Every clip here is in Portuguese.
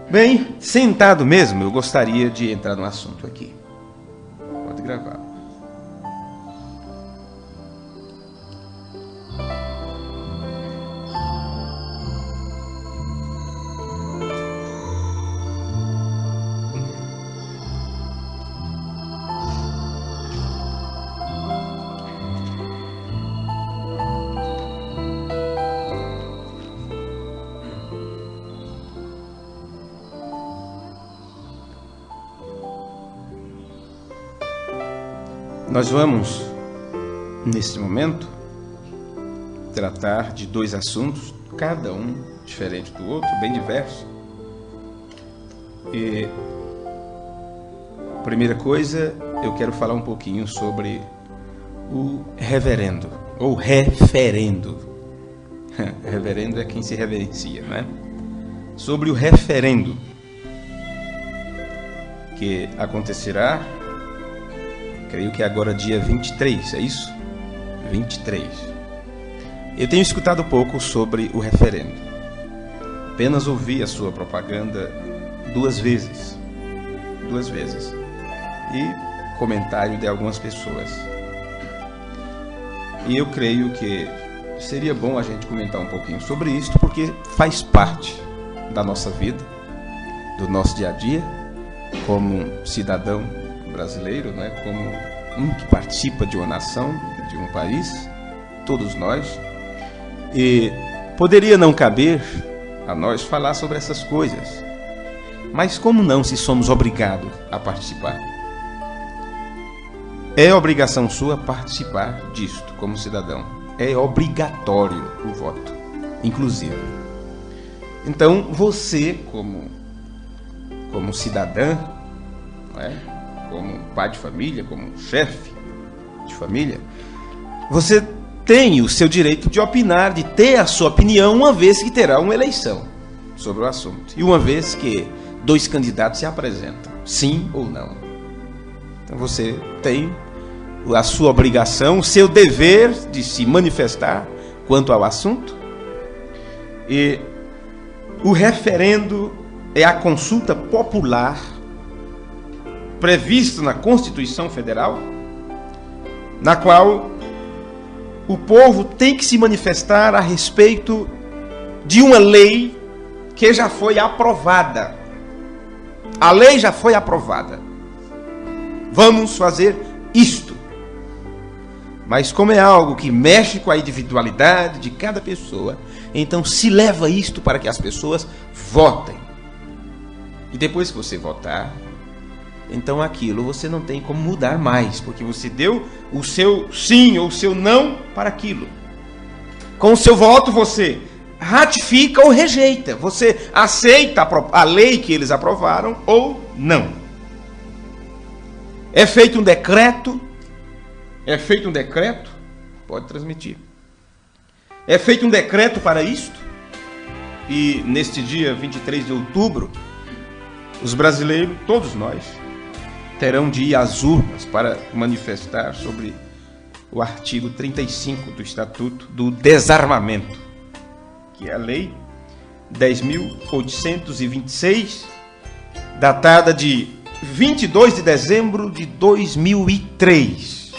Bem, sentado mesmo, eu gostaria de entrar no assunto aqui. Pode gravar. Nós vamos, neste momento, tratar de dois assuntos, cada um diferente do outro, bem diverso. E, primeira coisa, eu quero falar um pouquinho sobre o reverendo, ou referendo. Reverendo é quem se reverencia, né? Sobre o referendo que acontecerá, creio que agora dia 23, é isso? 23. Eu tenho escutado pouco sobre o referendo. Apenas ouvi a sua propaganda duas vezes. E comentário de algumas pessoas. E eu creio que seria bom a gente comentar um pouquinho sobre isso, porque faz parte da nossa vida, do nosso dia a dia, como cidadão brasileiro, né? Como um que participa de uma nação, de um país, todos nós, e poderia não caber a nós falar sobre essas coisas, mas como não, se somos obrigados a participar? É obrigação sua participar disto como cidadão, é obrigatório o voto, inclusive. Então você, como cidadã, não é? Como pai de família, como chefe de família, você tem o seu direito de opinar, de ter a sua opinião, uma vez que terá uma eleição sobre o assunto. E uma vez que dois candidatos se apresentam, sim ou não. Então você tem a sua obrigação, o seu dever de se manifestar quanto ao assunto. E o referendo é a consulta popular previsto na Constituição Federal, na qual o povo tem que se manifestar a respeito de uma lei que já foi aprovada. A lei já foi aprovada. Vamos fazer isto. Mas como é algo que mexe com a individualidade de cada pessoa, então se leva isto para que as pessoas votem. E depois que você votar, então aquilo você não tem como mudar mais, porque você deu o seu sim ou o seu não para aquilo. Com o seu voto você ratifica ou rejeita, você aceita a lei que eles aprovaram ou não. É feito um decreto, pode transmitir. É feito um decreto para isto, e neste dia 23 de outubro, os brasileiros, todos nós, terão de ir às urnas para manifestar sobre o artigo 35 do Estatuto do Desarmamento, que é a Lei 10.826, datada de 22 de dezembro de 2003.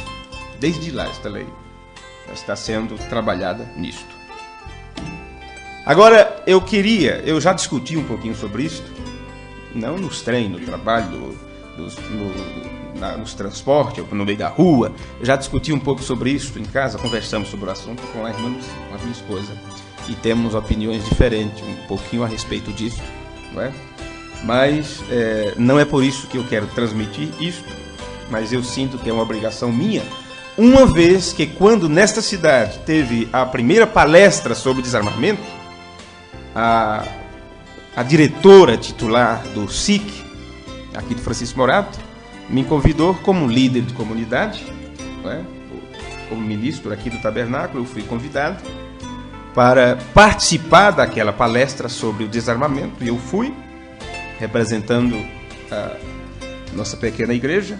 Desde lá esta lei está sendo trabalhada nisto. Agora, eu já discuti um pouquinho sobre isso, não nos treinos, no trabalho, nos transportes, no meio da rua. Eu já discuti um pouco sobre isso em casa, conversamos sobre o assunto com a minha esposa, e temos opiniões diferentes, um pouquinho a respeito disso, não é? Mas não é por isso que eu quero transmitir isso, mas eu sinto que é uma obrigação minha, uma vez que quando nesta cidade teve a primeira palestra sobre desarmamento, a diretora titular do SIC, aqui de Francisco Morato, me convidou como líder de comunidade, não é? Como ministro aqui do Tabernáculo, eu fui convidado para participar daquela palestra sobre o desarmamento, e eu fui, representando a nossa pequena igreja,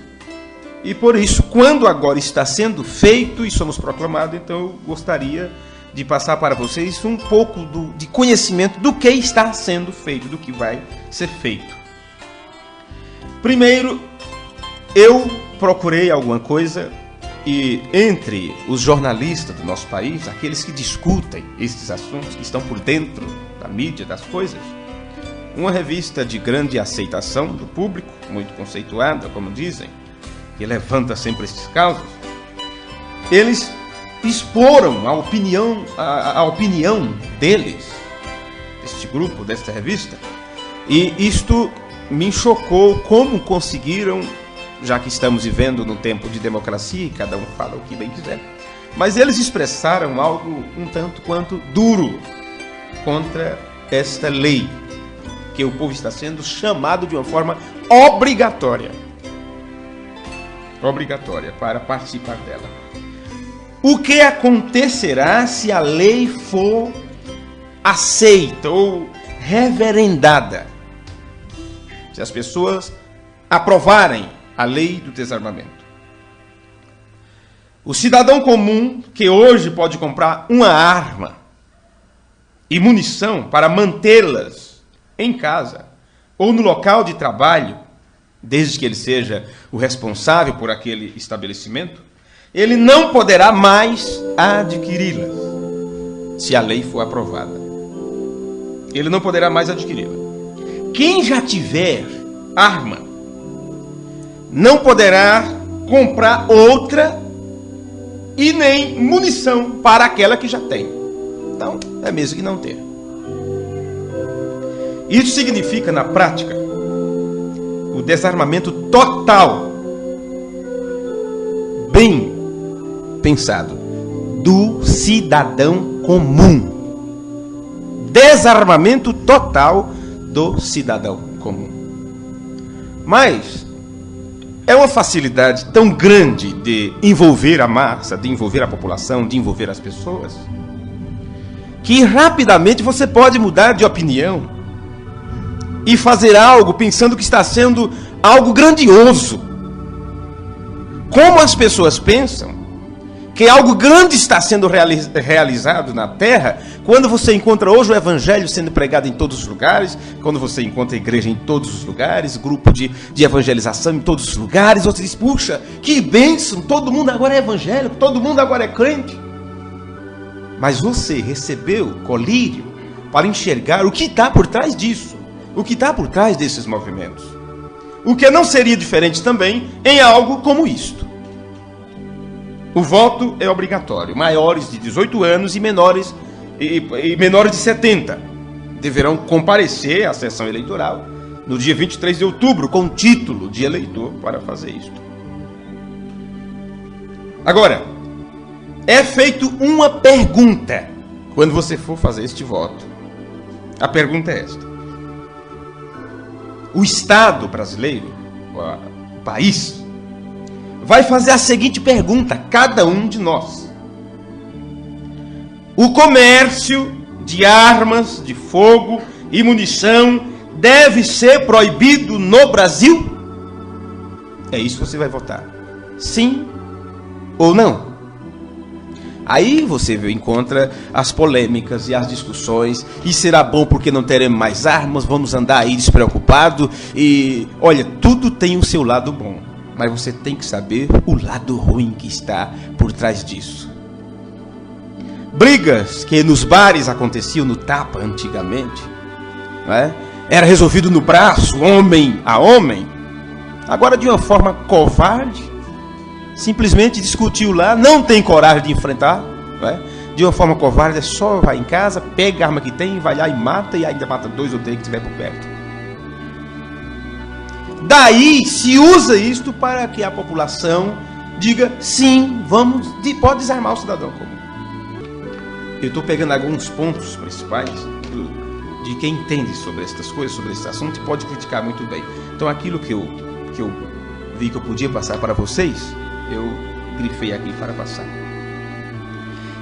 e por isso, quando agora está sendo feito e somos proclamados, então eu gostaria de passar para vocês um pouco de conhecimento do que está sendo feito, do que vai ser feito. Primeiro, eu procurei alguma coisa e entre os jornalistas do nosso país, aqueles que discutem esses assuntos, que estão por dentro da mídia, das coisas, uma revista de grande aceitação do público, muito conceituada, como dizem, que levanta sempre esses casos, eles exporam a opinião deles, deste grupo, desta revista, e isto me chocou como conseguiram, já que estamos vivendo num tempo de democracia e cada um fala o que bem quiser, mas eles expressaram algo um tanto quanto duro contra esta lei, que o povo está sendo chamado de uma forma obrigatória para participar dela. O que acontecerá se a lei for aceita ou reverendada? Se as pessoas aprovarem a lei do desarmamento. O cidadão comum que hoje pode comprar uma arma e munição para mantê-las em casa ou no local de trabalho, desde que ele seja o responsável por aquele estabelecimento, ele não poderá mais adquiri-las, se a lei for aprovada. Ele não poderá mais adquiri-la. Quem já tiver arma, não poderá comprar outra e nem munição para aquela que já tem. Então, é mesmo que não ter. Isso significa, na prática, o desarmamento total, bem pensado, do cidadão comum. Desarmamento total do cidadão comum. Mas é uma facilidade tão grande de envolver a massa, de envolver a população, de envolver as pessoas, que rapidamente você pode mudar de opinião e fazer algo pensando que está sendo algo grandioso. Como as pessoas pensam que algo grande está sendo realizado na terra, quando você encontra hoje o evangelho sendo pregado em todos os lugares, quando você encontra a igreja em todos os lugares, grupo de evangelização em todos os lugares, você diz, puxa, que bênção, todo mundo agora é evangélico, todo mundo agora é crente. Mas você recebeu colírio para enxergar o que está por trás disso, o que está por trás desses movimentos. O que não seria diferente também em algo como isto. O voto é obrigatório. Maiores de 18 anos e menores de 70 deverão comparecer à sessão eleitoral no dia 23 de outubro com título de eleitor para fazer isto. Agora, é feito uma pergunta quando você for fazer este voto. A pergunta é esta: o Estado brasileiro, o país, vai fazer a seguinte pergunta a cada um de nós: o comércio de armas de fogo e munição deve ser proibido no Brasil? É isso que você vai votar. Sim ou não? Aí você encontra as polêmicas e as discussões, e será bom porque não teremos mais armas, vamos andar aí despreocupado, e olha, tudo tem o seu lado bom, mas você tem que saber o lado ruim que está por trás disso. Brigas que nos bares aconteciam no tapa antigamente, não é? Era resolvido no braço, homem a homem. Agora, de uma forma covarde, simplesmente discutiu lá, não tem coragem de enfrentar, não é? De uma forma covarde, é só vai em casa, pega a arma que tem, vai lá e mata, e ainda mata 2 ou 3 que estiver por perto. Daí se usa isto para que a população diga, sim, pode desarmar o cidadão comum. Eu estou pegando alguns pontos principais de quem entende sobre estas coisas, sobre esse assunto, e pode criticar muito bem. Então aquilo que eu vi que eu podia passar para vocês, eu grifei aqui para passar.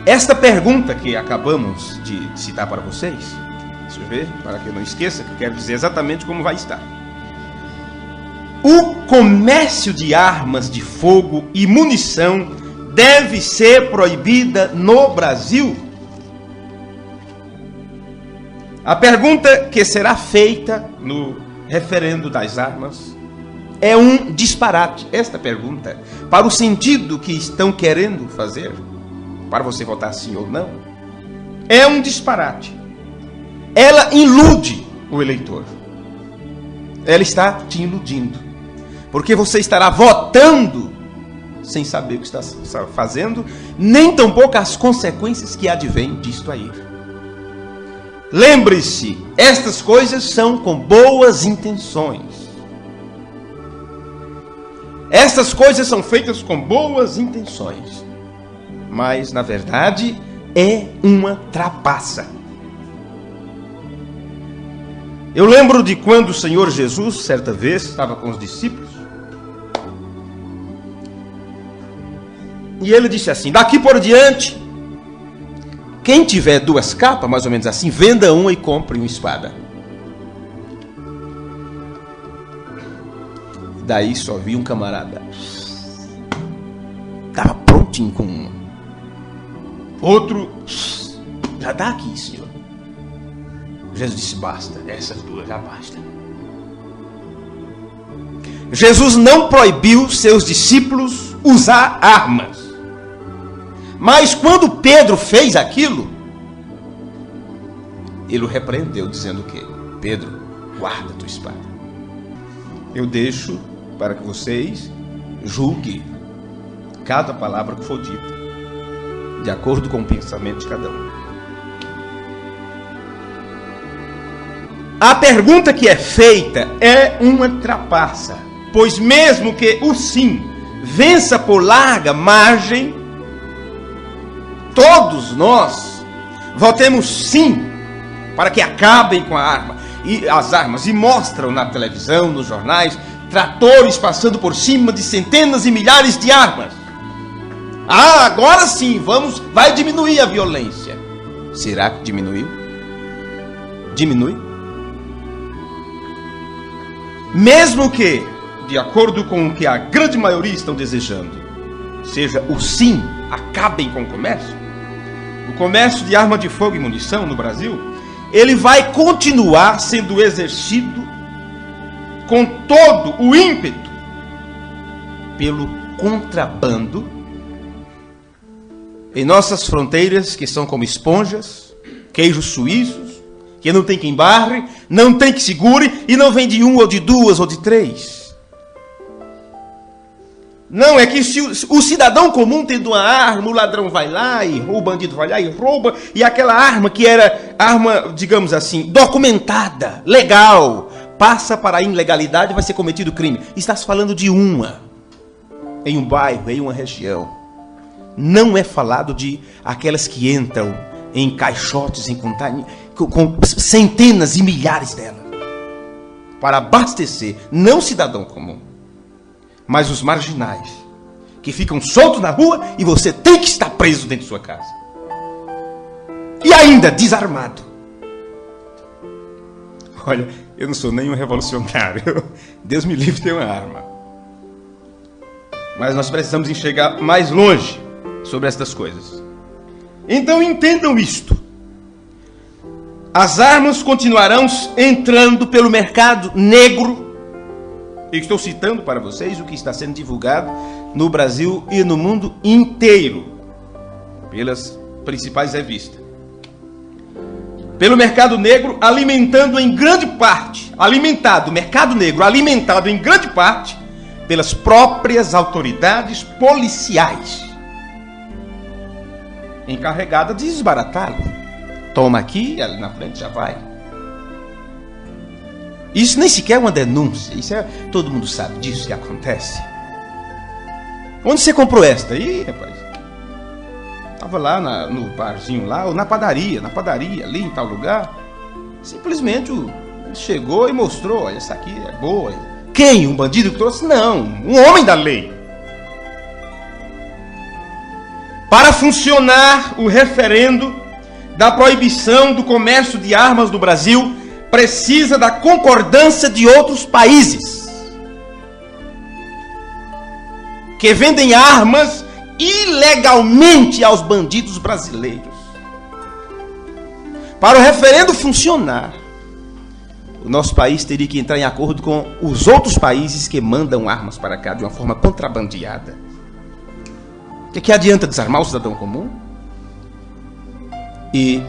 Esta pergunta que acabamos de citar para vocês, deixa eu ver, para que eu não esqueça, que eu quero dizer exatamente como vai estar. O comércio de armas de fogo e munição deve ser proibida no Brasil? A pergunta que será feita no referendo das armas é um disparate. Esta pergunta, para o sentido que estão querendo fazer, para você votar sim ou não, é um disparate. Ela ilude o eleitor. Ela está te iludindo. Porque você estará votando sem saber o que está fazendo, nem tampouco as consequências que advêm disto aí. Lembre-se, estas coisas são com boas intenções. Estas coisas são feitas com boas intenções. Mas, na verdade, é uma trapaça. Eu lembro de quando o Senhor Jesus, certa vez, estava com os discípulos. E ele disse assim: daqui por diante, quem tiver 2 capas, mais ou menos assim, venda uma e compre uma espada. Daí só vi um camarada. Estava prontinho com uma. Outro, já dá aqui, Senhor. Jesus disse: basta, essas 2 já basta. Jesus não proibiu seus discípulos usar armas. Mas quando Pedro fez aquilo, ele o repreendeu, dizendo o quê? Pedro, guarda tua espada. Eu deixo para que vocês julguem cada palavra que for dita, de acordo com o pensamento de cada um. A pergunta que é feita é uma trapaça, pois mesmo que o sim vença por larga margem, todos nós votemos sim para que acabem com a arma e as armas, e mostram na televisão, nos jornais, tratores passando por cima de centenas e milhares de armas. Ah, agora sim, vai diminuir a violência. Será que diminuiu? Diminui? Mesmo que, de acordo com o que a grande maioria estão desejando, seja o sim, acabem com o comércio. O comércio de arma de fogo e munição no Brasil, ele vai continuar sendo exercido com todo o ímpeto pelo contrabando em nossas fronteiras, que são como esponjas, queijos suíços, que não tem quem barre, não tem que segure, e não vem de 1 ou de 2 ou de 3. Não, é que se o cidadão comum tendo uma arma, o ladrão vai lá, e o bandido vai lá e rouba, e aquela arma que era arma, digamos assim, documentada, legal, passa para a ilegalidade e vai ser cometido crime. Está se falando de uma, em um bairro, em uma região. Não é falado de aquelas que entram em caixotes, com centenas e milhares delas, para abastecer, não o cidadão comum, mas os marginais, que ficam soltos na rua e você tem que estar preso dentro de sua casa. E ainda desarmado. Olha, eu não sou nenhum revolucionário. Deus me livre de ter uma arma. Mas nós precisamos enxergar mais longe sobre estas coisas. Então entendam isto. As armas continuarão entrando pelo mercado negro. Eu estou citando para vocês o que está sendo divulgado no Brasil e no mundo inteiro, pelas principais revistas. Pelo mercado negro, alimentado em grande parte pelas próprias autoridades policiais, encarregadas de desbaratá-lo. Toma aqui, ali na frente já vai. Isso nem sequer é uma denúncia. Todo mundo sabe disso que acontece. Onde você comprou esta? Ih, rapaz, estava lá no barzinho lá, ou na padaria, ali em tal lugar. Simplesmente chegou e mostrou: olha, essa aqui é boa. Quem? Um bandido que trouxe? Não, um homem da lei. Para funcionar o referendo da proibição do comércio de armas do Brasil, precisa da concordância de outros países que vendem armas ilegalmente aos bandidos brasileiros. Para o referendo funcionar, o nosso país teria que entrar em acordo com os outros países que mandam armas para cá de uma forma contrabandeada. O que adianta desarmar o cidadão comum? E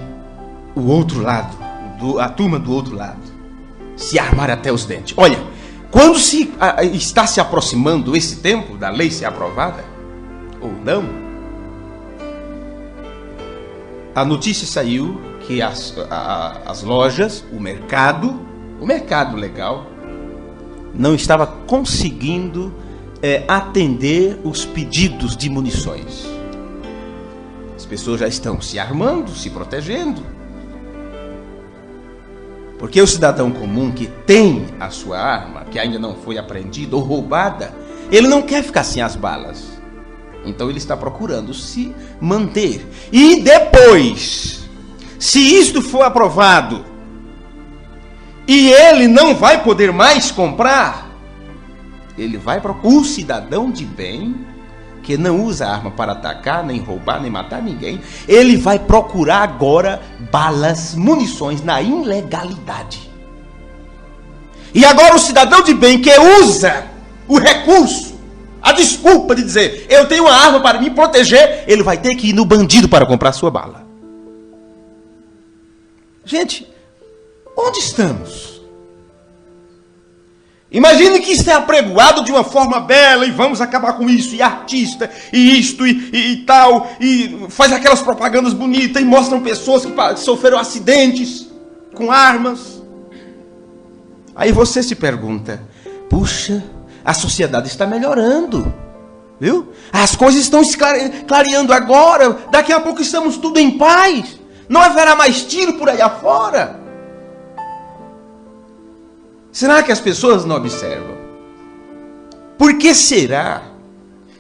o outro lado, a turma do outro lado, se armar até os dentes. Olha, quando está se aproximando esse tempo da lei ser aprovada, ou não, a notícia saiu que as lojas, o mercado legal, não estava conseguindo atender os pedidos de munições. As pessoas já estão se armando, se protegendo. Porque o cidadão comum que tem a sua arma, que ainda não foi apreendida ou roubada, ele não quer ficar sem as balas. Então ele está procurando se manter. E depois, se isto for aprovado, e ele não vai poder mais comprar, ele vai procurar o cidadão de bem, que não usa arma para atacar, nem roubar, nem matar ninguém. Ele vai procurar agora balas, munições na ilegalidade. E agora o cidadão de bem que usa o recurso, a desculpa de dizer, eu tenho uma arma para me proteger, ele vai ter que ir no bandido para comprar sua bala. Gente, onde estamos? Imagine que isso é apregoado de uma forma bela e vamos acabar com isso, e artista, e isto, e tal, e faz aquelas propagandas bonitas e mostram pessoas que sofreram acidentes com armas. Aí você se pergunta, puxa, a sociedade está melhorando, viu? As coisas estão clareando agora, daqui a pouco estamos tudo em paz, não haverá mais tiro por aí afora. Será que as pessoas não observam? Por que será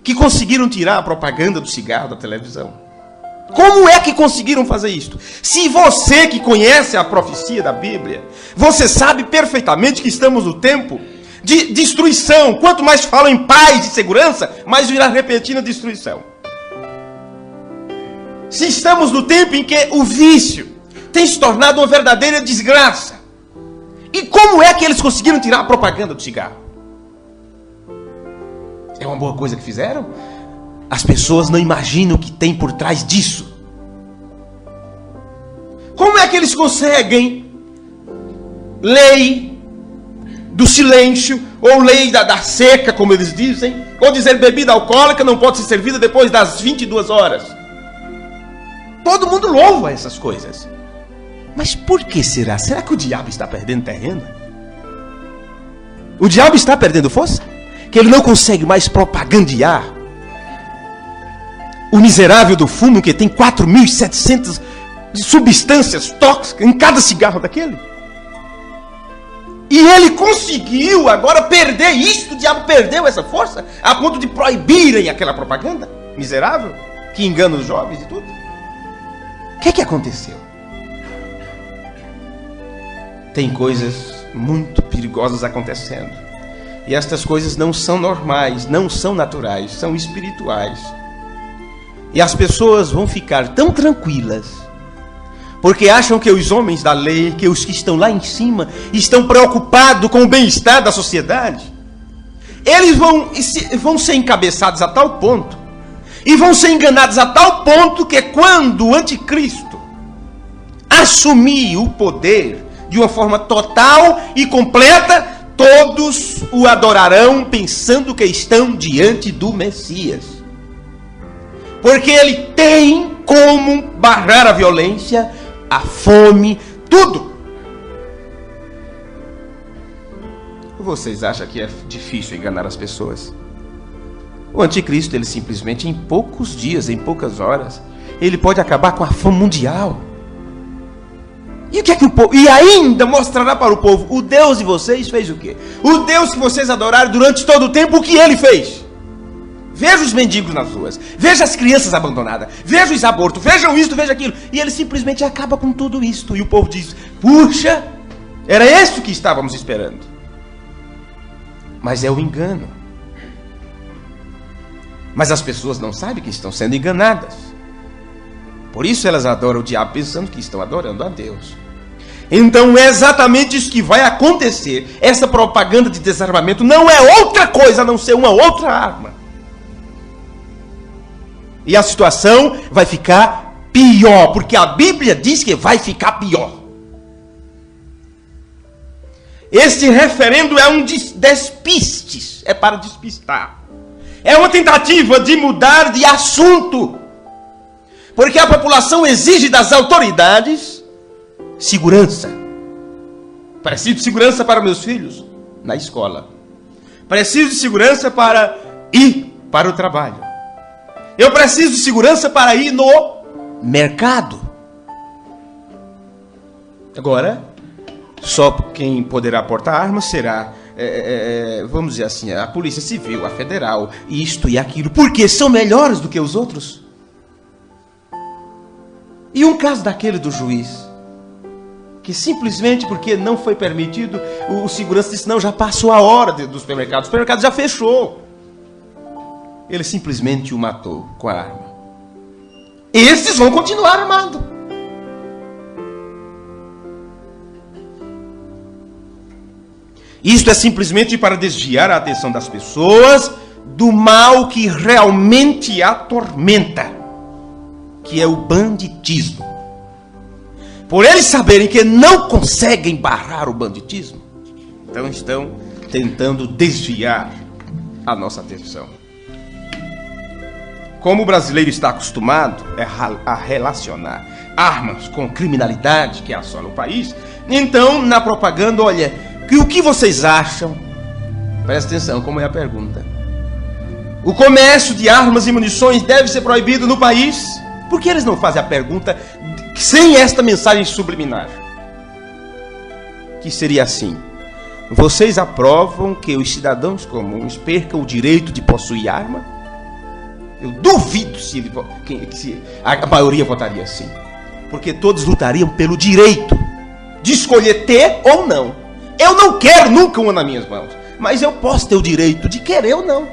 que conseguiram tirar a propaganda do cigarro da televisão? Como é que conseguiram fazer isto? Se você que conhece a profecia da Bíblia, você sabe perfeitamente que estamos no tempo de destruição. Quanto mais falam em paz e segurança, mais virá repetindo a destruição. Se estamos no tempo em que o vício tem se tornado uma verdadeira desgraça, e como é que eles conseguiram tirar a propaganda do cigarro? É uma boa coisa que fizeram? As pessoas não imaginam o que tem por trás disso. Como é que eles conseguem lei do silêncio, ou lei da seca, como eles dizem, ou dizer bebida alcoólica não pode ser servida depois das 22 horas? Todo mundo louva essas coisas. Mas por que será? Será que o diabo está perdendo terreno? O diabo está perdendo força? Que ele não consegue mais propagandear o miserável do fumo, que tem 4.700 substâncias tóxicas em cada cigarro daquele? E ele conseguiu agora perder isso, o diabo perdeu essa força, a ponto de proibirem aquela propaganda miserável, que engana os jovens e tudo. O que aconteceu? Tem coisas muito perigosas acontecendo. E estas coisas não são normais, não são naturais, são espirituais. E as pessoas vão ficar tão tranquilas, porque acham que os homens da lei, que os que estão lá em cima, estão preocupados com o bem-estar da sociedade. Eles vão ser encabeçados a tal ponto, e vão ser enganados a tal ponto, que quando o anticristo assumir o poder de uma forma total e completa, todos o adorarão pensando que estão diante do Messias. Porque ele tem como barrar a violência, a fome, tudo. Vocês acham que é difícil enganar as pessoas? O anticristo, ele simplesmente em poucos dias, em poucas horas, ele pode acabar com a fome mundial. E o que é que o povo... E ainda mostrará para o povo, o Deus de vocês fez o quê? O Deus que vocês adoraram durante todo o tempo, o que ele fez? Veja os mendigos nas ruas, veja as crianças abandonadas, veja os abortos, vejam isto, veja aquilo. E ele simplesmente acaba com tudo isto. E o povo diz, puxa, era isso que estávamos esperando. Mas é o engano. Mas as pessoas não sabem que estão sendo enganadas. Por isso elas adoram o diabo pensando que estão adorando a Deus. Então é exatamente isso que vai acontecer. Essa propaganda de desarmamento não é outra coisa a não ser uma outra arma. E a situação vai ficar pior, porque a Bíblia diz que vai ficar pior. Este referendo é um despiste, é para despistar. É uma tentativa de mudar de assunto. Porque a população exige das autoridades segurança. Preciso de segurança para meus filhos na escola. Preciso de segurança para ir para o trabalho. Eu preciso de segurança para ir no mercado. Agora, só quem poderá portar armas será, vamos dizer assim, a Polícia Civil, a Federal, isto e aquilo, porque são melhores do que os outros. E um caso daquele do juiz, que simplesmente porque não foi permitido, o segurança disse, não, já passou a hora do supermercado, o supermercado já fechou. Ele simplesmente o matou com a arma. Esses vão continuar armados. Isto é simplesmente para desviar a atenção das pessoas do mal que realmente atormenta, que é o banditismo. Por eles saberem que não conseguem barrar o banditismo, então estão tentando desviar a nossa atenção. Como o brasileiro está acostumado a relacionar armas com criminalidade que assola o país, então na propaganda, olha, o que vocês acham? Presta atenção, como é a pergunta. O comércio de armas e munições deve ser proibido no país? Por que eles não fazem a pergunta sem esta mensagem subliminar? Que seria assim: vocês aprovam que os cidadãos comuns percam o direito de possuir arma? Eu duvido se a maioria votaria assim. Porque todos lutariam pelo direito de escolher ter ou não. Eu não quero nunca uma nas minhas mãos, mas eu posso ter o direito de querer ou não.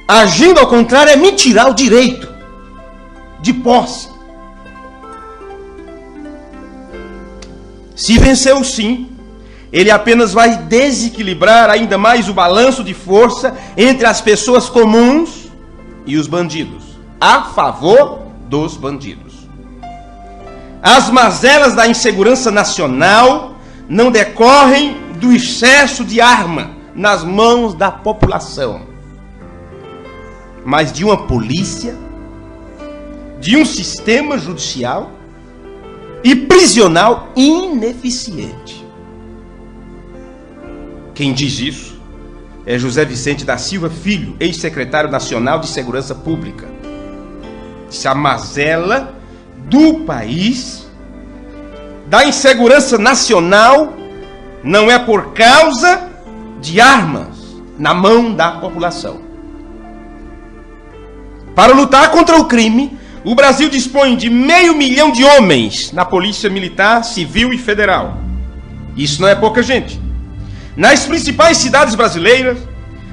Agindo ao contrário é me tirar o direito de posse. Se venceu sim, ele apenas vai desequilibrar ainda mais o balanço de força entre as pessoas comuns e os bandidos, a favor dos bandidos. As mazelas da insegurança nacional não decorrem do excesso de arma nas mãos da população, mas de uma polícia, de um sistema judicial e prisional ineficiente. Quem diz isso é José Vicente da Silva Filho, ex-secretário nacional de Segurança Pública. Se a mazela do país, da insegurança nacional, não é por causa de armas na mão da população. Para lutar contra o crime, o Brasil dispõe de 500 mil de homens na Polícia Militar, Civil e Federal. Isso não é pouca gente. Nas principais cidades brasileiras,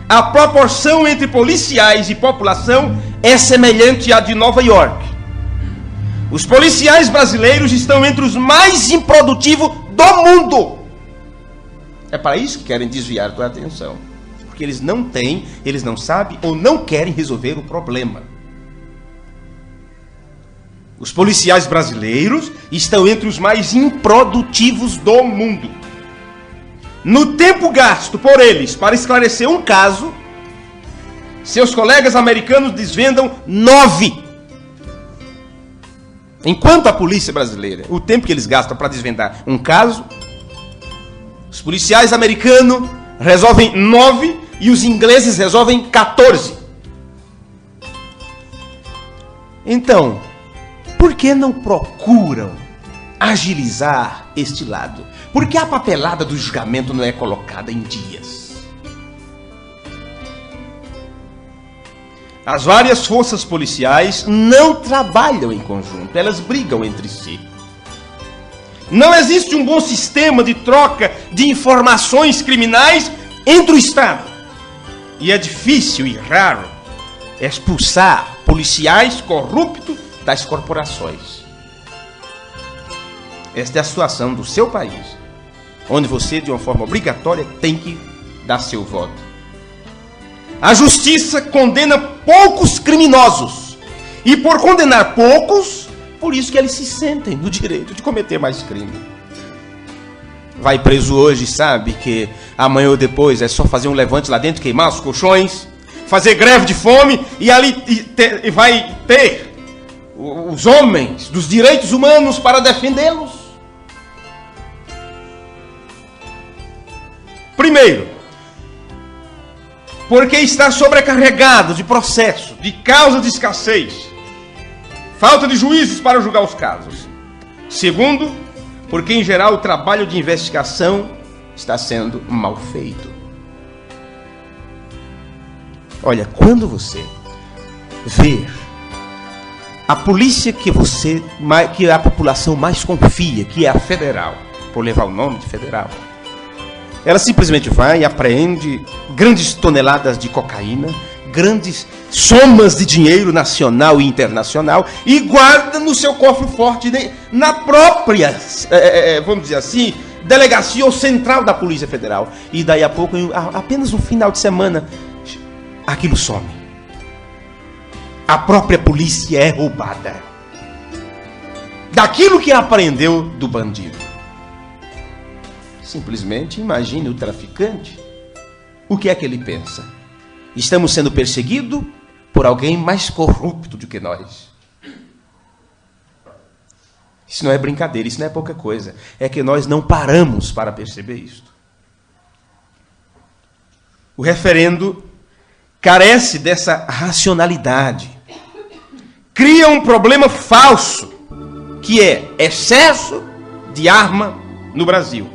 a proporção entre policiais e população é semelhante à de Nova York. Os policiais brasileiros estão entre os mais improdutivos do mundo. É para isso que querem desviar a tua atenção. Porque eles não têm, eles não sabem ou não querem resolver o problema. Os policiais brasileiros estão entre os mais improdutivos do mundo. No tempo gasto por eles para esclarecer um caso, seus colegas americanos desvendam 9. Enquanto a polícia brasileira, o tempo que eles gastam para desvendar um caso, os policiais americanos resolvem 9 e os ingleses resolvem 14. Então, por que não procuram agilizar este lado? Por que a papelada do julgamento não é colocada em dias? As várias forças policiais não trabalham em conjunto, elas brigam entre si. Não existe um bom sistema de troca de informações criminais entre o Estado. E é difícil e raro expulsar policiais corruptos das corporações. Esta é a situação do seu país, onde você, de uma forma obrigatória, tem que dar seu voto. A justiça condena poucos criminosos. E por condenar poucos, por isso que eles se sentem no direito de cometer mais crime. Vai preso hoje, sabe que amanhã ou depois é só fazer um levante lá dentro, queimar os colchões, fazer greve de fome, e ali vai ter os homens dos direitos humanos para defendê-los. Primeiro, porque está sobrecarregado de processo, de causa de escassez, falta de juízes para julgar os casos. Segundo, porque em geral o trabalho de investigação está sendo mal feito. Olha, quando você vê a polícia que a população mais confia, que é a federal, por levar o nome de federal, ela simplesmente vai e apreende grandes toneladas de cocaína, grandes somas de dinheiro nacional e internacional, e guarda no seu cofre forte, na própria, vamos dizer assim, delegacia ou central da Polícia Federal. E daí a pouco, apenas um final de semana, aquilo some. A própria polícia é roubada daquilo que apreendeu do bandido. Simplesmente imagine o traficante. O que é que ele pensa? Estamos sendo perseguidos por alguém mais corrupto do que nós. Isso não é brincadeira, isso não é pouca coisa. É que nós não paramos para perceber isto. O referendo carece dessa racionalidade. Cria um problema falso, que é excesso de arma no Brasil.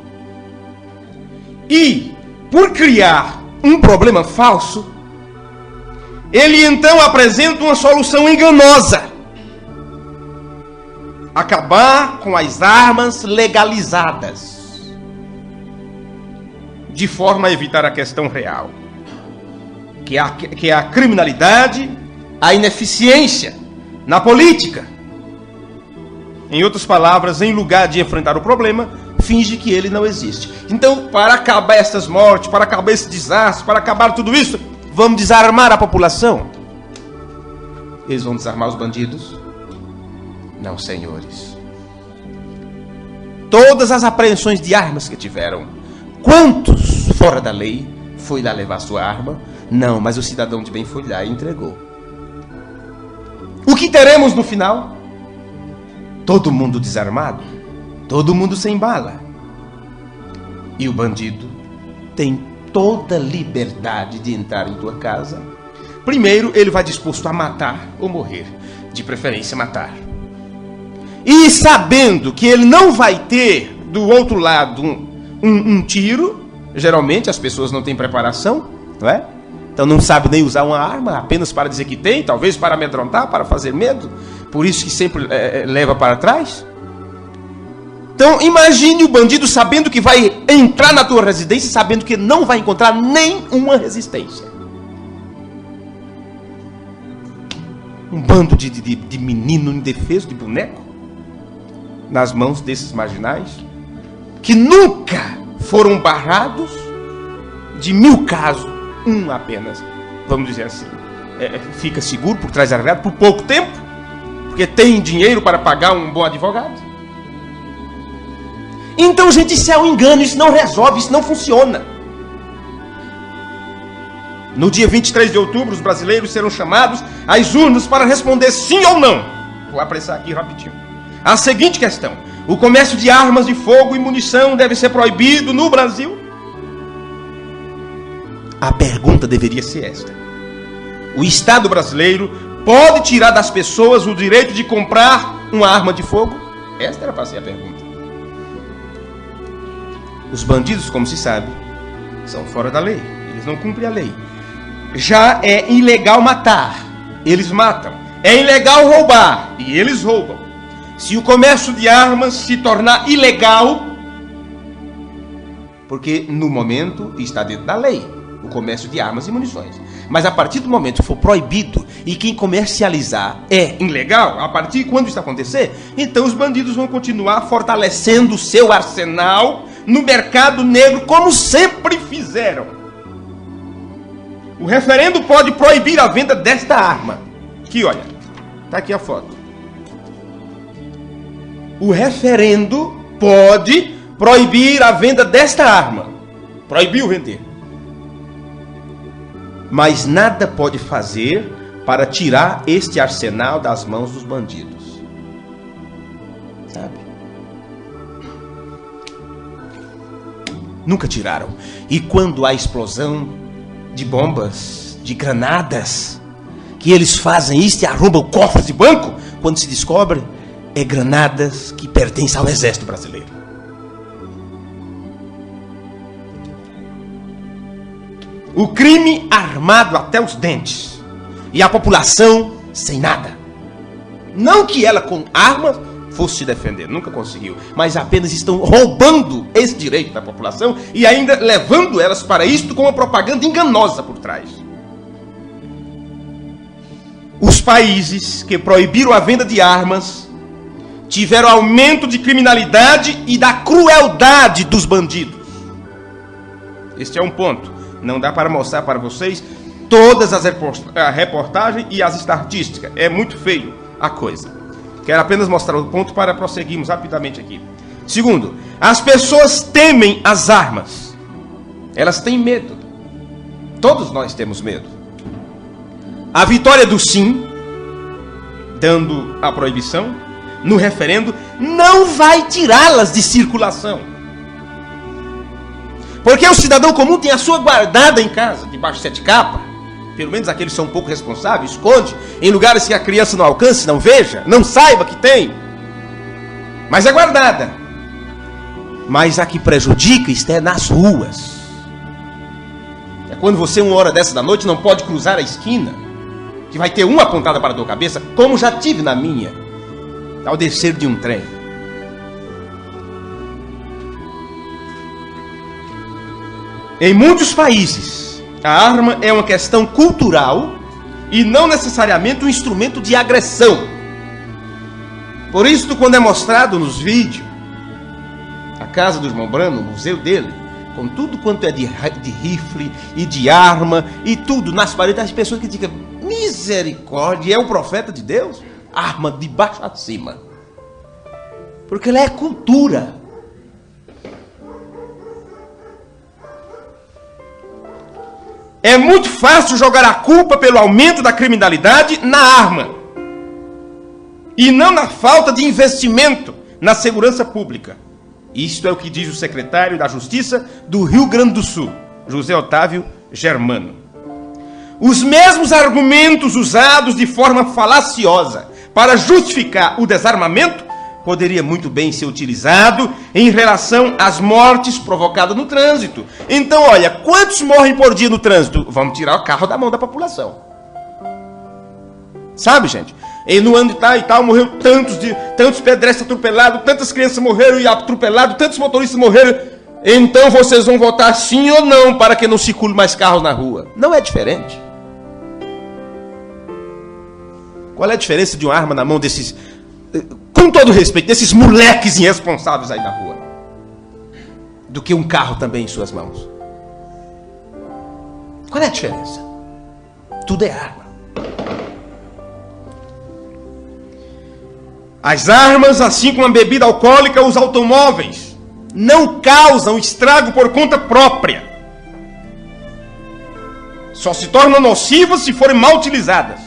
E, por criar um problema falso, ele então apresenta uma solução enganosa: acabar com as armas legalizadas, de forma a evitar a questão real, que é a criminalidade, a ineficiência na política. Em outras palavras, em lugar de enfrentar o problema, finge que ele não existe. Então, para acabar essas mortes, para acabar esse desastre, para acabar tudo isso, vamos desarmar a população. Eles vão desarmar os bandidos? Não, senhores. Todas as apreensões de armas que tiveram, quantos fora da lei foi lá levar sua arma? Não, mas o cidadão de bem foi lá e entregou. O que teremos no final? Todo mundo desarmado, todo mundo sem bala. E o bandido tem toda liberdade de entrar em tua casa. Primeiro, ele vai disposto a matar ou morrer, de preferência matar. E sabendo que ele não vai ter do outro lado um tiro, geralmente as pessoas não têm preparação, não é? Então não sabe nem usar uma arma, apenas para dizer que tem, talvez para amedrontar, para fazer medo. Por isso que sempre leva para trás. Então imagine o bandido sabendo que vai entrar na tua residência, sabendo que não vai encontrar nenhuma resistência. Um bando de menino indefeso, de boneco, nas mãos desses marginais, que nunca foram barrados, de 1000 casos, um apenas, vamos dizer assim, fica seguro por trás da grade por pouco tempo, porque tem dinheiro para pagar um bom advogado. Então, gente, isso é um engano, isso não resolve, isso não funciona. No dia 23 de outubro, os brasileiros serão chamados às urnas para responder sim ou não. Vou apressar aqui rapidinho. A seguinte questão: o comércio de armas de fogo e munição deve ser proibido no Brasil? A pergunta deveria ser esta: o Estado brasileiro pode tirar das pessoas o direito de comprar uma arma de fogo? Esta era para ser a pergunta. Os bandidos, como se sabe, são fora da lei. Eles não cumprem a lei. Já é ilegal matar. Eles matam. É ilegal roubar. E eles roubam. Se o comércio de armas se tornar ilegal, porque no momento está dentro da lei, o comércio de armas e munições. Mas a partir do momento que for proibido e quem comercializar é ilegal, a partir de quando isso acontecer, então os bandidos vão continuar fortalecendo o seu arsenal no mercado negro, como sempre fizeram. O referendo pode proibir a venda desta arma. Aqui, olha. Está aqui a foto. O referendo pode proibir a venda desta arma. Proibiu vender. Mas nada pode fazer para tirar este arsenal das mãos dos bandidos. Sabe? Nunca tiraram. E quando há explosão de bombas, de granadas, que eles fazem isso e arrombam cofres de banco, quando se descobre, é granadas que pertencem ao exército brasileiro. O crime armado até os dentes. E a população sem nada. Não que ela com armas fosse se defender, nunca conseguiu. Mas apenas estão roubando esse direito da população e ainda levando elas para isto com uma propaganda enganosa por trás. Os países que proibiram a venda de armas tiveram aumento de criminalidade e da crueldade dos bandidos. Este é um ponto. Não dá para mostrar para vocês todas as reportagens e as estatísticas. É muito feio a coisa. Quero apenas mostrar o ponto para prosseguirmos rapidamente aqui. Segundo, as pessoas temem as armas. Elas têm medo. Todos nós temos medo. A vitória do sim, dando a proibição, no referendo, não vai tirá-las de circulação. Porque o cidadão comum tem a sua guardada em casa, debaixo de 7 capas. Pelo menos aqueles que são um pouco responsáveis, esconde em lugares que a criança não alcance, não veja, não saiba que tem. Mas é guardada. Mas a que prejudica está nas ruas. É quando você, 1h dessa da noite, não pode cruzar a esquina, que vai ter uma apontada para a tua cabeça, como já tive na minha, ao descer de um trem. Em muitos países, a arma é uma questão cultural e não necessariamente um instrumento de agressão. Por isso, quando é mostrado nos vídeos, a casa do irmão Brano, o museu dele, com tudo quanto é de rifle e de arma e tudo nas paredes, as pessoas que dizem, misericórdia, é o profeta de Deus? Arma de baixo a cima. Porque ela é cultura. É muito fácil jogar a culpa pelo aumento da criminalidade na arma. E não na falta de investimento na segurança pública. Isto é o que diz o secretário da Justiça do Rio Grande do Sul, José Otávio Germano. Os mesmos argumentos usados de forma falaciosa para justificar o desarmamento poderia muito bem ser utilizado em relação às mortes provocadas no trânsito. Então, olha, quantos morrem por dia no trânsito? Vamos tirar o carro da mão da população. Sabe, gente? E no ano e tal, morreu tantos pedestres atropelados, tantas crianças morreram e atropelados, tantos motoristas morreram. Então vocês vão votar sim ou não para que não circule mais carros na rua? Não é diferente. Qual é a diferença de uma arma na mão desses, com todo respeito, desses moleques irresponsáveis aí na rua, do que um carro também em suas mãos? Qual é a diferença? Tudo é arma. As armas, assim como a bebida alcoólica, os automóveis, não causam estrago por conta própria. Só se tornam nocivas se forem mal utilizadas.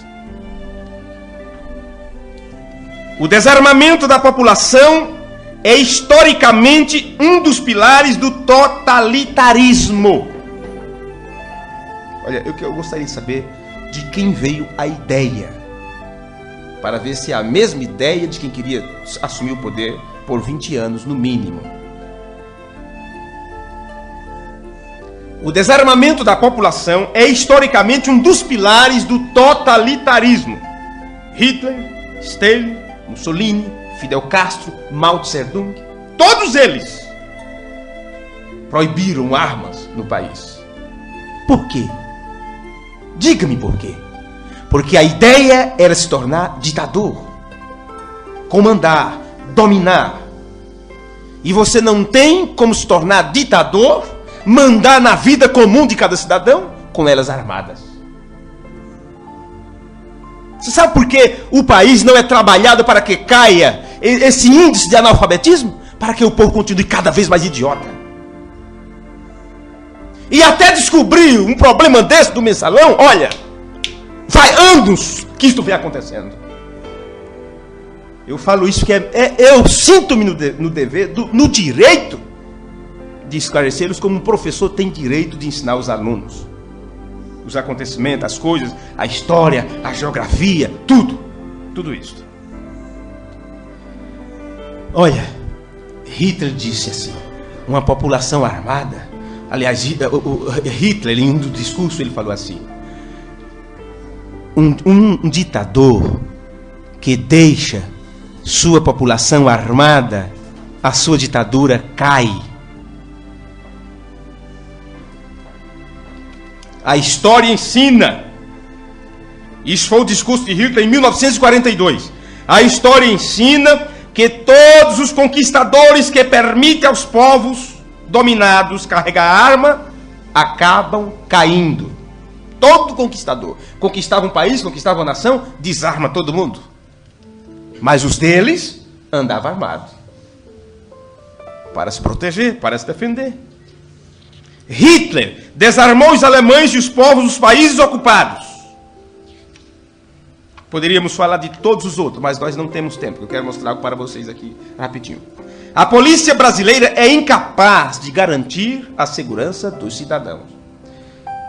O desarmamento da população é historicamente um dos pilares do totalitarismo. Olha, eu gostaria de saber de quem veio a ideia, para ver se é a mesma ideia de quem queria assumir o poder por 20 anos, no mínimo. O desarmamento da população é historicamente um dos pilares do totalitarismo. Hitler, Stalin, Mussolini, Fidel Castro, Mao Tse-tung, todos eles proibiram armas no país. Por quê? Diga-me por quê. Porque a ideia era se tornar ditador, comandar, dominar. E você não tem como se tornar ditador, mandar na vida comum de cada cidadão com elas armadas. Você sabe por que o país não é trabalhado para que caia esse índice de analfabetismo? Para que o povo continue cada vez mais idiota. E até descobrir um problema desse do mensalão, olha, vai anos que isso vem acontecendo. Eu falo isso porque eu sinto-me no dever, no direito de esclarecê-los como um professor tem direito de ensinar os alunos. Os acontecimentos, as coisas, a história, a geografia, tudo isso. Olha, Hitler disse assim, uma população armada, aliás, Hitler, em um dos discursos, ele falou assim, um ditador que deixa sua população armada, a sua ditadura cai. A história ensina. Isso foi o discurso de Hitler em 1942. A história ensina que todos os conquistadores que permitem aos povos dominados carregar arma acabam caindo. Todo conquistador conquistava um país, conquistava uma nação, desarma todo mundo. Mas os deles andavam armados para se proteger, para se defender. Hitler desarmou os alemães e os povos dos países ocupados. Poderíamos falar de todos os outros, mas nós não temos tempo. Eu quero mostrar algo para vocês aqui rapidinho. A polícia brasileira é incapaz de garantir a segurança dos cidadãos.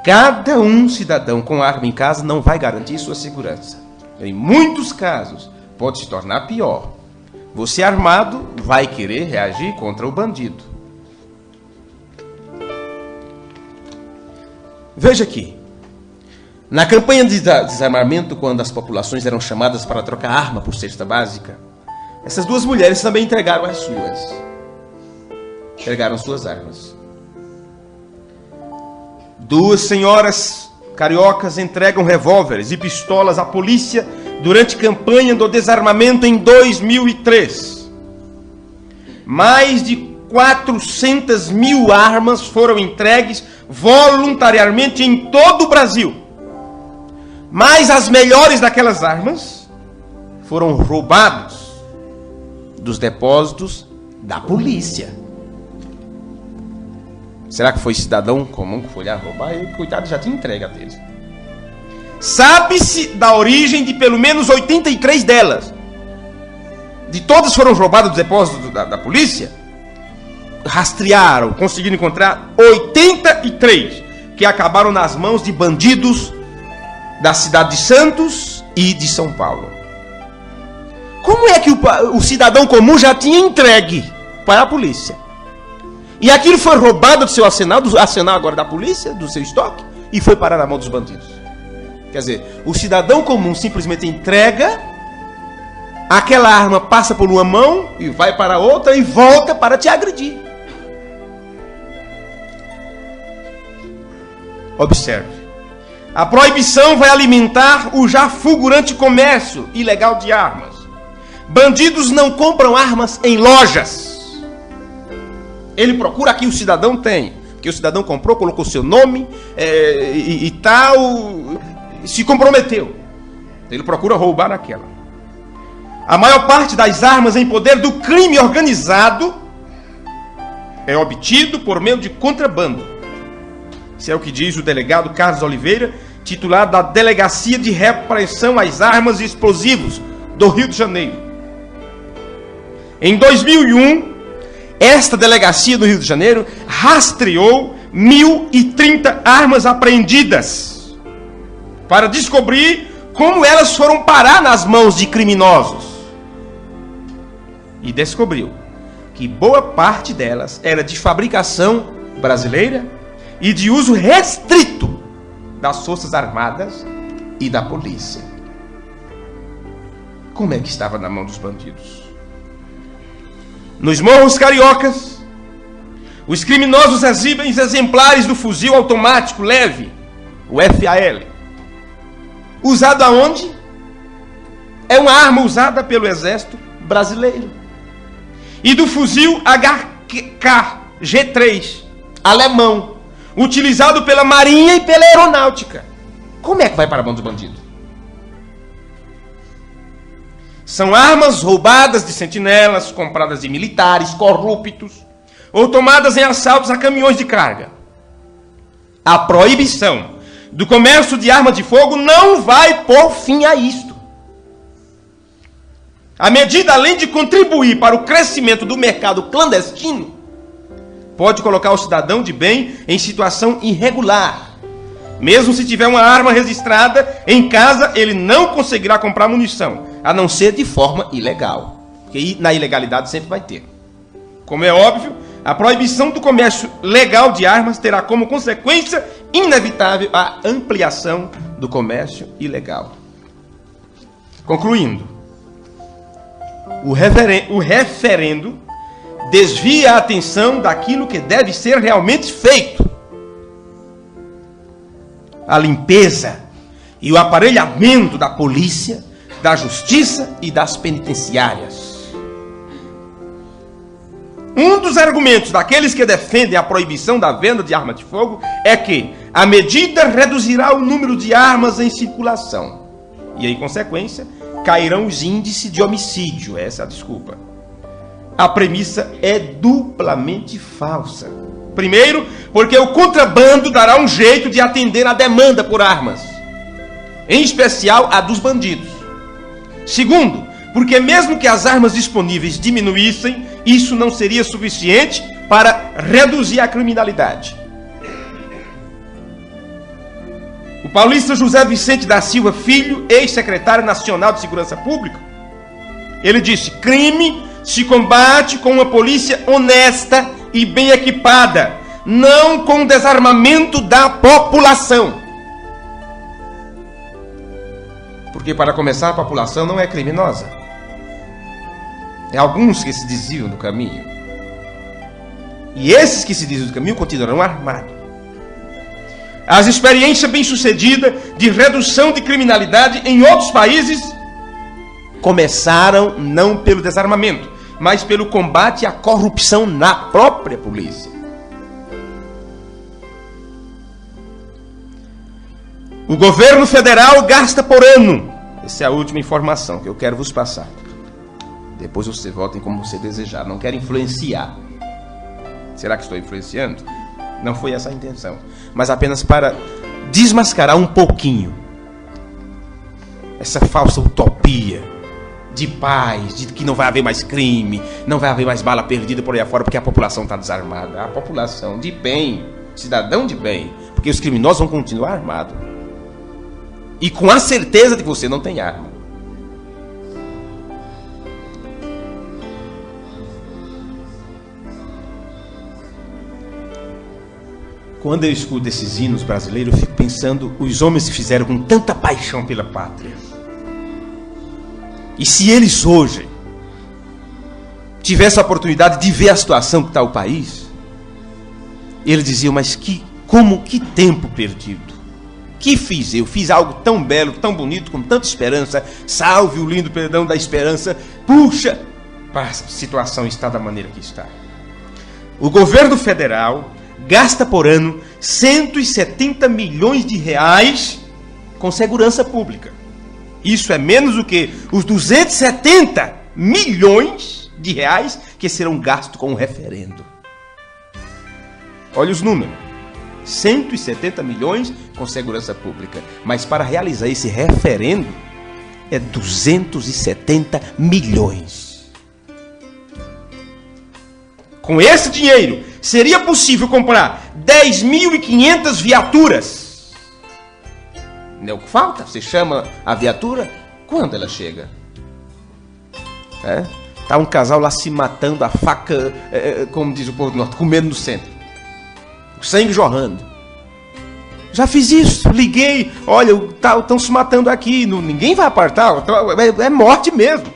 Cada cidadão com arma em casa não vai garantir sua segurança. Em muitos casos, pode se tornar pior. Você armado vai querer reagir contra o bandido. Veja aqui. Na campanha de desarmamento, quando as populações eram chamadas para trocar arma por cesta básica, essas duas mulheres também entregaram as suas. Entregaram suas armas. Duas senhoras cariocas entregam revólveres e pistolas à polícia durante a campanha do desarmamento em 2003. Mais de 400 mil armas foram entregues voluntariamente em todo o Brasil. Mas as melhores daquelas armas foram roubadas dos depósitos da polícia. Será que foi cidadão comum que foi lá roubar? E coitado, já tinha entregue a deles. Sabe-se da origem de pelo menos 83 delas. De todas foram roubadas dos depósitos da polícia. Rastrearam, conseguiram encontrar 83 que acabaram nas mãos de bandidos da cidade de Santos e de São Paulo. Como é que o cidadão comum já tinha entregue para a polícia? E aquilo foi roubado do seu arsenal agora da polícia, do seu estoque, e foi parar na mão dos bandidos. Quer dizer, o cidadão comum simplesmente entrega, aquela arma passa por uma mão e vai para a outra e volta para te agredir. Observe. A proibição vai alimentar o já fulgurante comércio ilegal de armas. Bandidos não compram armas em lojas. Ele procura aqui, o cidadão tem. Porque o cidadão comprou, colocou seu nome e tal, se comprometeu. Ele procura roubar naquela. A maior parte das armas em poder do crime organizado é obtido por meio de contrabando. Isso é o que diz o delegado Carlos Oliveira, titular da Delegacia de Repressão às Armas e Explosivos do Rio de Janeiro. Em 2001, esta delegacia do Rio de Janeiro rastreou 1.030 armas apreendidas para descobrir como elas foram parar nas mãos de criminosos. E descobriu que boa parte delas era de fabricação brasileira e de uso restrito das Forças Armadas e da polícia. Como é que estava na mão dos bandidos? Nos morros cariocas, os criminosos exibem exemplares do fuzil automático leve, o FAL, usado aonde? É uma arma usada pelo exército brasileiro. E do fuzil HK-G3, alemão, utilizado pela Marinha e pela Aeronáutica. Como é que vai para a mão dos bandidos? São armas roubadas de sentinelas, compradas de militares corruptos, ou tomadas em assaltos a caminhões de carga. A proibição do comércio de arma de fogo não vai pôr fim a isto. A medida, além de contribuir para o crescimento do mercado clandestino, pode colocar o cidadão de bem em situação irregular. Mesmo se tiver uma arma registrada em casa, ele não conseguirá comprar munição, a não ser de forma ilegal. Porque na ilegalidade sempre vai ter. Como é óbvio, a proibição do comércio legal de armas terá como consequência inevitável a ampliação do comércio ilegal. Concluindo, o referendo desvia a atenção daquilo que deve ser realmente feito. A limpeza e o aparelhamento da polícia, da justiça e das penitenciárias. Um dos argumentos daqueles que defendem a proibição da venda de arma de fogo é que a medida reduzirá o número de armas em circulação. E, em consequência, cairão os índices de homicídio. Essa é a desculpa. A premissa é duplamente falsa. Primeiro, porque o contrabando dará um jeito de atender à demanda por armas, em especial a dos bandidos. Segundo, porque mesmo que as armas disponíveis diminuíssem, isso não seria suficiente para reduzir a criminalidade. O paulista José Vicente da Silva Filho, ex-secretário nacional de Segurança Pública, ele disse: crime se combate com uma polícia honesta e bem equipada, não com o desarmamento da população. Porque, para começar, a população não é criminosa. É alguns que se desviam do caminho. E esses que se desviam do caminho continuarão armados. As experiências bem-sucedidas de redução de criminalidade em outros países começaram não pelo desarmamento, mas pelo combate à corrupção na própria polícia. O governo federal gasta por ano. Essa é a última informação que eu quero vos passar. Depois vocês votem como você desejar. Não quero influenciar. Será que estou influenciando? Não foi essa a intenção. Mas apenas para desmascarar um pouquinho essa falsa utopia de paz, de que não vai haver mais crime, não vai haver mais bala perdida por aí afora, porque a população está desarmada. A população de bem, cidadão de bem, porque os criminosos vão continuar armados. E com a certeza de que você não tem arma. Quando eu escuto esses hinos brasileiros, eu fico pensando, os homens se fizeram com tanta paixão pela pátria. E se eles hoje tivessem a oportunidade de ver a situação que está o país, eles diziam: mas que tempo perdido. Que fiz eu? Fiz algo tão belo, tão bonito, com tanta esperança. Salve o lindo perdão da esperança. Puxa, a situação está da maneira que está. O governo federal gasta por ano 170 milhões de reais com segurança pública. Isso é menos do que os 270 milhões de reais que serão gastos com o referendo. Olha os números. 170 milhões com segurança pública. Mas para realizar esse referendo é 270 milhões. Com esse dinheiro seria possível comprar 10.500 viaturas. Não é o que falta? Você chama a viatura quando ela chega. Tá um casal lá se matando, a faca, como diz o povo do norte, comendo no centro. O sangue jorrando. Já fiz isso, liguei, olha, estão se matando aqui, ninguém vai apartar, é morte mesmo.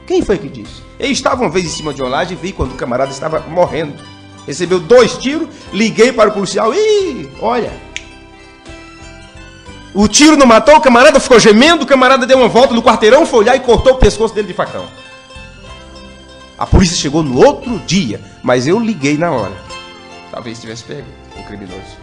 Quem foi que disse? Eu estava uma vez em cima de uma laje e vi quando o camarada estava morrendo. Recebeu 2 tiros, liguei para o policial, olha, O tiro não matou, o camarada ficou gemendo, o camarada deu uma volta no quarteirão, foi olhar e cortou o pescoço dele de facão. A polícia chegou no outro dia, mas eu liguei na hora. Talvez tivesse pego o criminoso.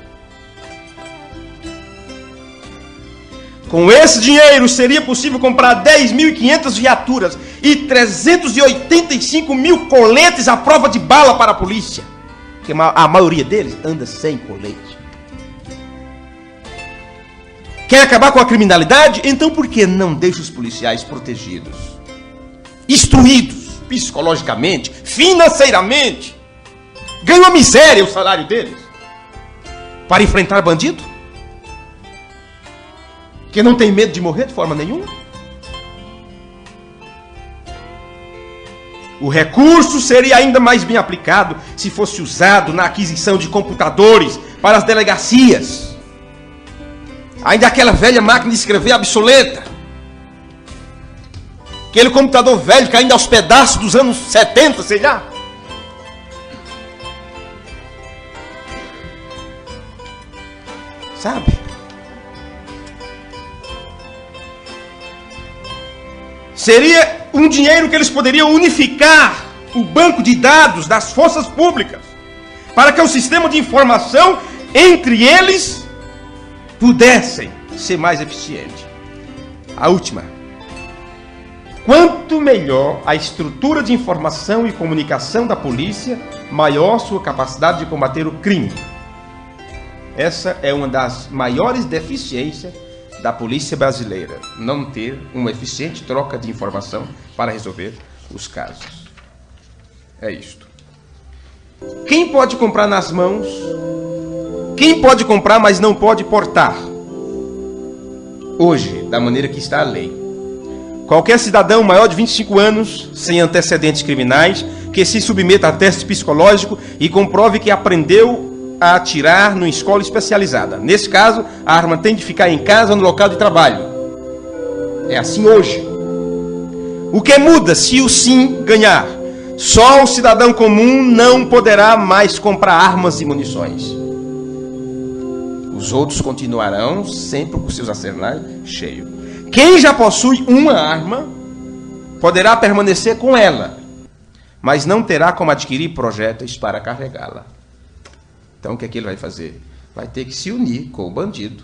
Com esse dinheiro seria possível comprar 10.500 viaturas e 385 mil coletes à prova de bala para a polícia. Porque a maioria deles anda sem colete. Quer acabar com a criminalidade? Então por que não deixa os policiais protegidos? Instruídos psicologicamente, financeiramente. Ganham a miséria o salário deles. Para enfrentar bandido? Que não tem medo de morrer de forma nenhuma? O recurso seria ainda mais bem aplicado se fosse usado na aquisição de computadores para as delegacias. Ainda aquela velha máquina de escrever obsoleta. Aquele computador velho caindo aos pedaços dos anos 70, sei lá. Sabe? Seria um dinheiro que eles poderiam unificar o banco de dados das forças públicas, para que o sistema de informação entre eles pudessem ser mais eficiente. A última. Quanto melhor a estrutura de informação e comunicação da polícia, maior sua capacidade de combater o crime. Essa é uma das maiores deficiências da polícia brasileira, não ter uma eficiente troca de informação para resolver os casos. É isto. Quem pode comprar nas mãos? Quem pode comprar, mas não pode portar? Hoje, da maneira que está a lei. Qualquer cidadão maior de 25 anos, sem antecedentes criminais, que se submeta a teste psicológico e comprove que aprendeu a atirar numa escola especializada. Nesse caso, a arma tem de ficar em casa ou no local de trabalho. É assim hoje. O que muda se o sim ganhar? Só o cidadão comum não poderá mais comprar armas e munições. Os outros continuarão sempre com seus arsenais cheios. Quem já possui uma arma poderá permanecer com ela, mas não terá como adquirir projéteis para carregá-la. Então o que é que ele vai fazer? Vai ter que se unir com o bandido.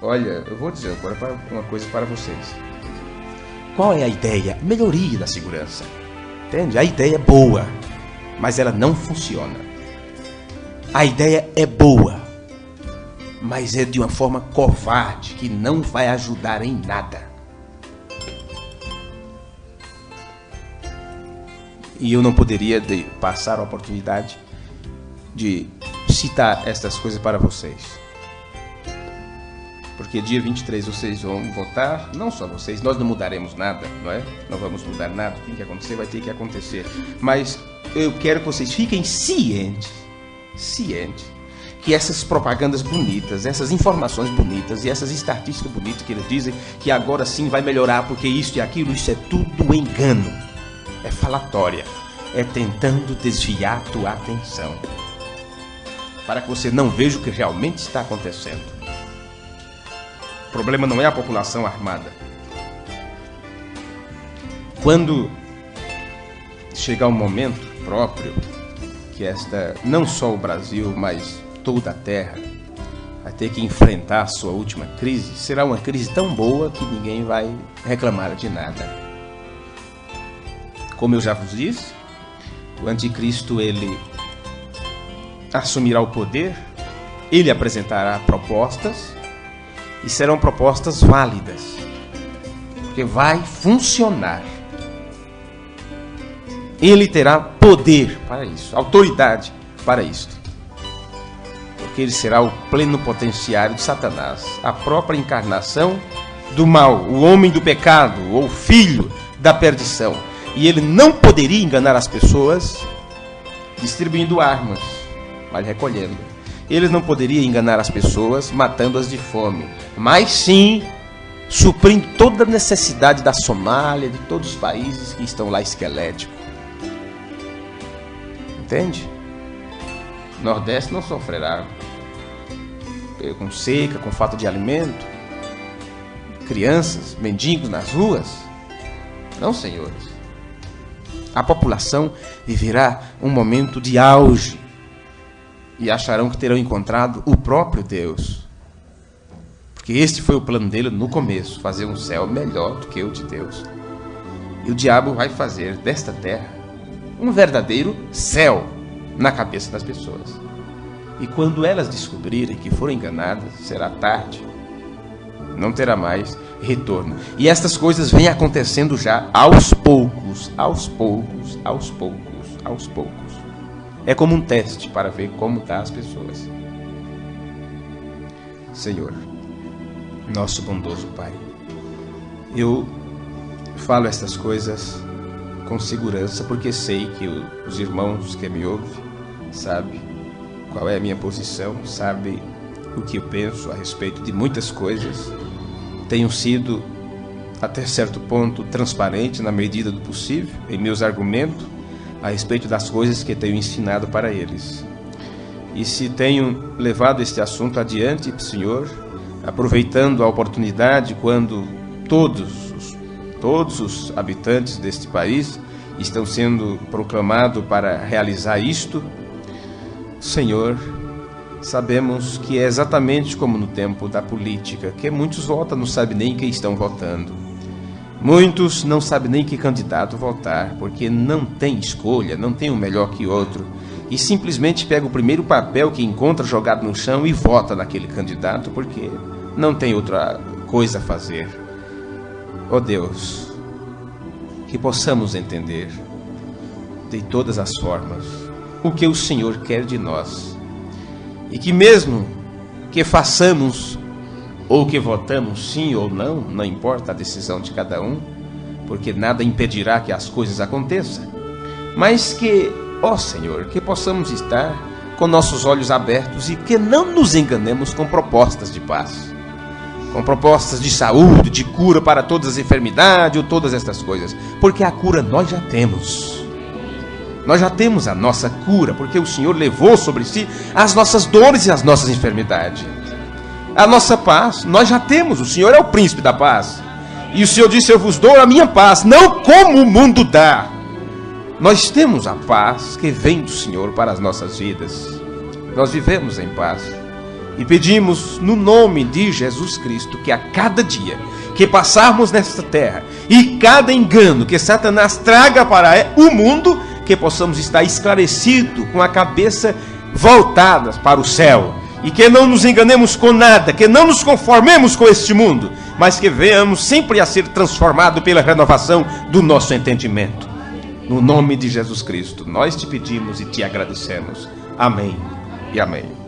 Olha, eu vou dizer agora uma coisa para vocês. Qual é a ideia? Melhoria da segurança. Entende? A ideia é boa, mas ela não funciona. A ideia é boa, mas é de uma forma covarde, que não vai ajudar em nada. E eu não poderia passar a oportunidade de citar estas coisas para vocês. Porque dia 23 vocês vão votar, não só vocês, nós não mudaremos nada, não é? Não vamos mudar nada, tem que acontecer, vai ter que acontecer. Mas eu quero que vocês fiquem cientes que essas propagandas bonitas, essas informações bonitas e essas estatísticas bonitas que eles dizem que agora sim vai melhorar porque isso e aquilo, isso é tudo engano. É falatória. É tentando desviar a tua atenção para que você não veja o que realmente está acontecendo. O problema não é a população armada. Quando chegar um momento próprio que não só o Brasil, mas toda a Terra vai ter que enfrentar a sua última crise, será uma crise tão boa que ninguém vai reclamar de nada. Como eu já vos disse, o anticristo ele assumirá o poder, ele apresentará propostas e serão propostas válidas, porque vai funcionar. Ele terá poder para isso, autoridade para isto. Porque ele será o plenipotenciário de Satanás, a própria encarnação do mal, o homem do pecado, ou filho da perdição. E ele não poderia enganar as pessoas distribuindo armas, mas recolhendo. Ele não poderia enganar as pessoas matando-as de fome, mas sim suprindo toda a necessidade da Somália, de todos os países que estão lá esqueléticos. Entende? O Nordeste não sofrerá com seca, com falta de alimento, crianças, mendigos nas ruas. Não, senhores. A população viverá um momento de auge e acharão que terão encontrado o próprio Deus. Porque este foi o plano dele no começo, fazer um céu melhor do que o de Deus. E o diabo vai fazer desta terra um verdadeiro céu na cabeça das pessoas. E quando elas descobrirem que foram enganadas, será tarde. Não terá mais retorno. E estas coisas vêm acontecendo já aos poucos, aos poucos, aos poucos, aos poucos. É como um teste para ver como estão as pessoas. Senhor, nosso bondoso Pai, eu falo estas coisas com segurança, porque sei que os irmãos que me ouvem sabem qual é a minha posição, sabem o que eu penso a respeito de muitas coisas. Tenho sido, até certo ponto, transparente na medida do possível em meus argumentos a respeito das coisas que tenho ensinado para eles. E se tenho levado este assunto adiante, Senhor, aproveitando a oportunidade quando todos os habitantes deste país estão sendo proclamados para realizar isto, Senhor, sabemos que é exatamente como no tempo da política, que muitos votam, não sabem nem quem estão votando. Muitos não sabem nem que candidato votar, porque não tem escolha, não tem um melhor que outro, e simplesmente pega o primeiro papel que encontra jogado no chão e vota naquele candidato, porque não tem outra coisa a fazer. Ó Deus, que possamos entender de todas as formas o que o Senhor quer de nós, e que mesmo que façamos ou que votamos sim ou não, não importa a decisão de cada um, porque nada impedirá que as coisas aconteçam, mas que, ó Senhor, que possamos estar com nossos olhos abertos e que não nos enganemos com propostas de paz, com propostas de saúde, de cura para todas as enfermidades ou todas estas coisas, porque a cura nós já temos. Nós já temos a nossa cura, porque o Senhor levou sobre si as nossas dores e as nossas enfermidades. A nossa paz, nós já temos. O Senhor é o príncipe da paz. E o Senhor disse, eu vos dou a minha paz, não como o mundo dá. Nós temos a paz que vem do Senhor para as nossas vidas. Nós vivemos em paz. E pedimos no nome de Jesus Cristo que a cada dia que passarmos nesta terra e cada engano que Satanás traga para o mundo, que possamos estar esclarecidos, com a cabeça voltada para o céu, e que não nos enganemos com nada, que não nos conformemos com este mundo, mas que venhamos sempre a ser transformados pela renovação do nosso entendimento. No nome de Jesus Cristo, nós te pedimos e te agradecemos. Amém e amém.